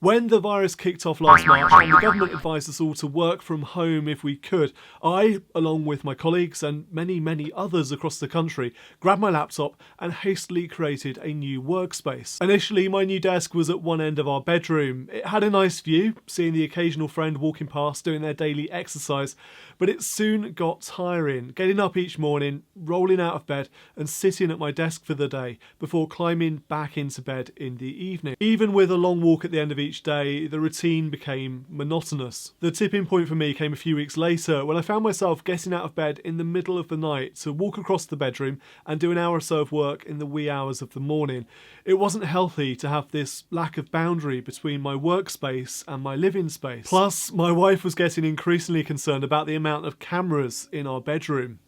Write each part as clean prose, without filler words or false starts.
When the virus kicked off last March and the government advised us all to work from home if we could, I, along with my colleagues and many others across the country, grabbed my laptop and hastily created a new workspace. Initially, my new desk was at one end of our bedroom. It had a nice view, seeing the occasional friend walking past doing their daily exercise, but it soon got tiring, getting up each morning, rolling out of bed and sitting at my desk for the day before climbing back into bed in the evening. Even with a long walk at the end of each day, the routine became monotonous. The tipping point for me came a few weeks later when I found myself getting out of bed in the middle of the night to walk across the bedroom and do an hour or so of work in the wee hours of the morning. It wasn't healthy to have this lack of boundary between my workspace and my living space. Plus, my wife was getting increasingly concerned about the amount of cameras in our bedroom.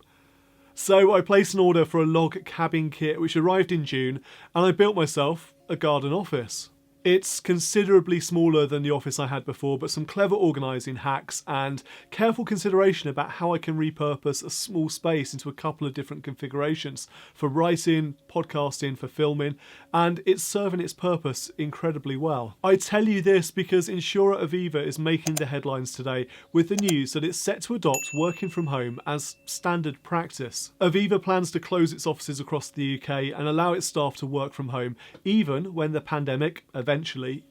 So I placed an order for a log cabin kit which arrived in June, and I built myself a garden office. It's considerably smaller than the office I had before, but some clever organising hacks and careful consideration about how I can repurpose a small space into a couple of different configurations for writing, podcasting, for filming, and it's serving its purpose incredibly well. I tell you this because Insurer Aviva is making the headlines today with the news that it's set to adopt working from home as standard practice. Aviva plans to close its offices across the UK and allow its staff to work from home, even when the pandemic eventually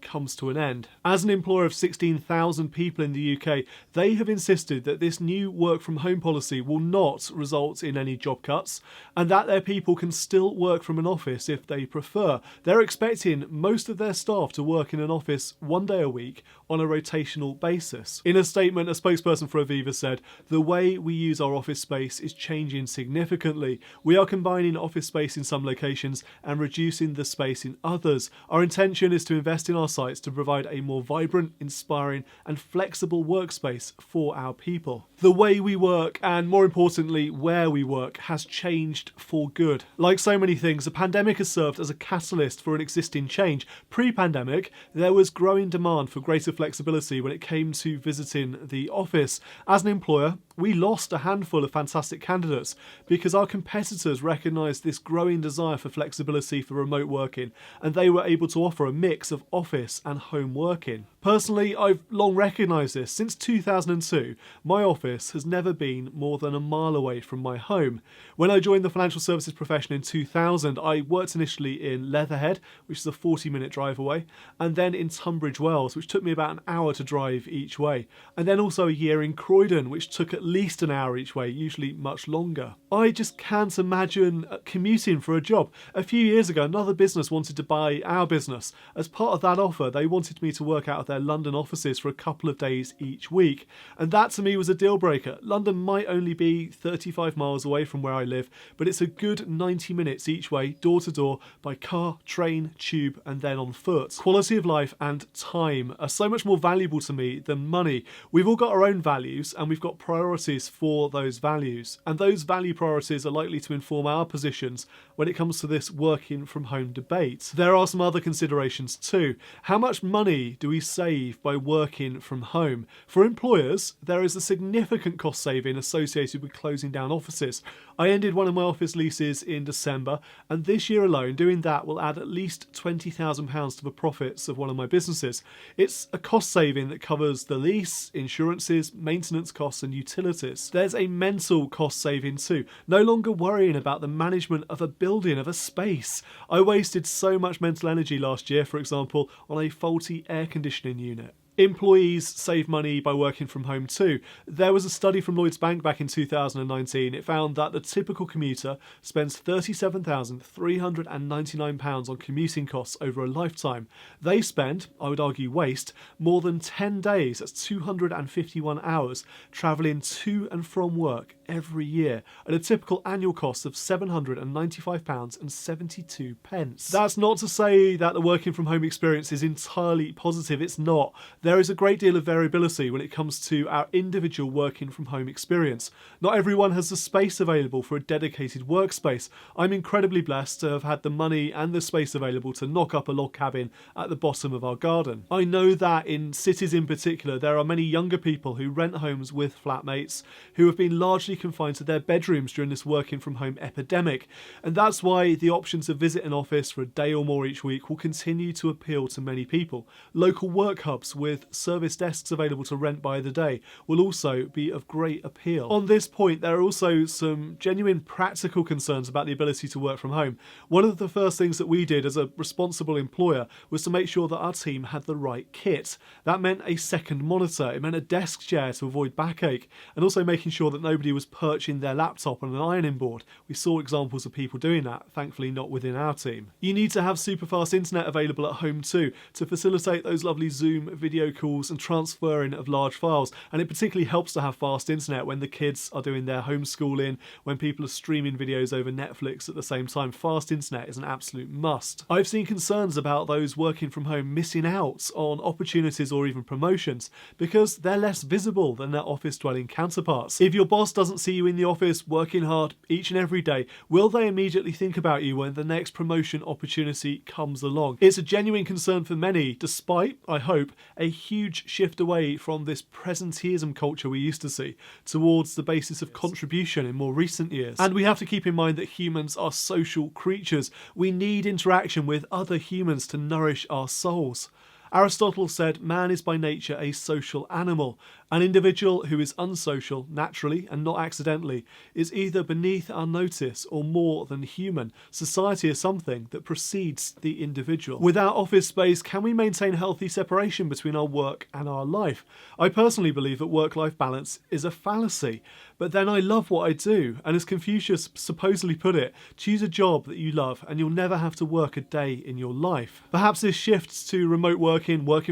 comes to an end. As an employer of 16,000 people in the UK, they have insisted that this new work from home policy will not result in any job cuts and that their people can still work from an office if they prefer. They're expecting most of their staff to work in an office one day a week on a rotational basis. In a statement, a spokesperson for Aviva said, "The way we use our office space is changing significantly. We are combining office space in some locations and reducing the space in others. Our intention is to invest in our sites to provide a more vibrant, inspiring and flexible workspace for our people." The way we work, and more importantly where we work, has changed for good. Like so many things, the pandemic has served as a catalyst for an existing change. Pre-pandemic, there was growing demand for greater flexibility when it came to visiting the office. As an employer, we lost a handful of fantastic candidates because our competitors recognised this growing desire for flexibility for remote working, and they were able to offer a mix of office and home working. Personally, I've long recognised this. Since 2002, my office has never been more than a mile away from my home. When I joined the financial services profession in 2000, I worked initially in Leatherhead, which is a 40-minute drive away, and then in Tunbridge Wells, which took me about an hour to drive each way, and then also a year in Croydon, which took at least an hour each way, usually much longer. I just can't imagine commuting for a job. A few years ago, another business wanted to buy our business. As part of that offer, they wanted me to work out of their London offices for a couple of days each week, and that to me was a deal breaker. London might only be 35 miles away from where I live, but it's a good 90 minutes each way, door to door, by car, train, tube and then on foot. Quality of life and time are so much more valuable to me than money. We've all got our own values and we've got priorities for those values, and those value priorities are likely to inform our positions when it comes to this working from home debate. There are some other considerations too. How much money do we save by working from home? For employers, there is a significant cost saving associated with closing down offices. I ended one of my office leases in December, and this year alone doing that will add at least £20,000 to the profits of one of my businesses. It's a cost saving that covers the lease, insurances, maintenance costs and utilities. There's a mental cost saving too, no longer worrying about the management of a building, of a space. I wasted so much mental energy last year, for example, on a faulty air conditioning unit. Employees save money by working from home too. There was a study from Lloyds Bank back in 2019. It found that the typical commuter spends £37,399 on commuting costs over a lifetime. They spend, I would argue waste, more than 10 days, that's 251 hours, travelling to and from work every year at a typical annual cost of £795.72. That's not to say that the working from home experience is entirely positive, it's not. There is a great deal of variability when it comes to our individual working from home experience. Not everyone has the space available for a dedicated workspace. I'm incredibly blessed to have had the money and the space available to knock up a log cabin at the bottom of our garden. I know that in cities in particular, there are many younger people who rent homes with flatmates who have been largely largely confined to their bedrooms during this working from home epidemic. And that's why the option to visit an office for a day or more each week will continue to appeal to many people. Local work hubs with service desks available to rent by the day will also be of great appeal. On this point, there are also some genuine practical concerns about the ability to work from home. One of the first things that we did as a responsible employer was to make sure that our team had the right kit. That meant a second monitor, it meant a desk chair to avoid backache, and also making sure that nobody was perching their laptop on an ironing board. We saw examples of people doing that, thankfully not within our team. You need to have super fast internet available at home too, to facilitate those lovely Zoom video calls and transferring of large files, and it particularly helps to have fast internet when the kids are doing their homeschooling, when people are streaming videos over Netflix at the same time. Fast internet is an absolute must. I've seen concerns about those working from home missing out on opportunities or even promotions because they're less visible than their office-dwelling counterparts. If your boss doesn't see you in the office working hard each and every day, will they immediately think about you when the next promotion opportunity comes along? It's a genuine concern for many, despite, I hope, a huge shift away from this presenteeism culture we used to see towards the basis of contribution in more recent years. And we have to keep in mind that humans are social creatures. We need interaction with other humans to nourish our souls. Aristotle said man is by nature a social animal. An individual who is unsocial, naturally and not accidentally, is either beneath our notice or more than human. Society is something that precedes the individual. Without office space, can we maintain healthy separation between our work and our life? I personally believe that work-life balance is a fallacy. But then I love what I do, and as Confucius supposedly put it, choose a job that you love and you'll never have to work a day in your life. Perhaps this shift to remote working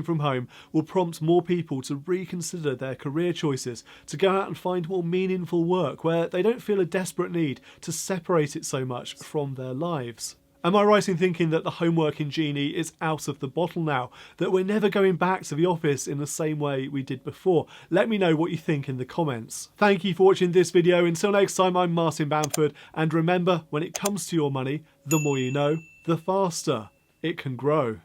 from home, will prompt more people to reconsider their career choices, to go out and find more meaningful work where they don't feel a desperate need to separate it so much from their lives. Am I right in thinking that the home working genie is out of the bottle now? That we're never going back to the office in the same way we did before? Let me know what you think in the comments. Thank you for watching this video. Until next time, I'm Martin Bamford. And remember, when it comes to your money, the more you know, the faster it can grow.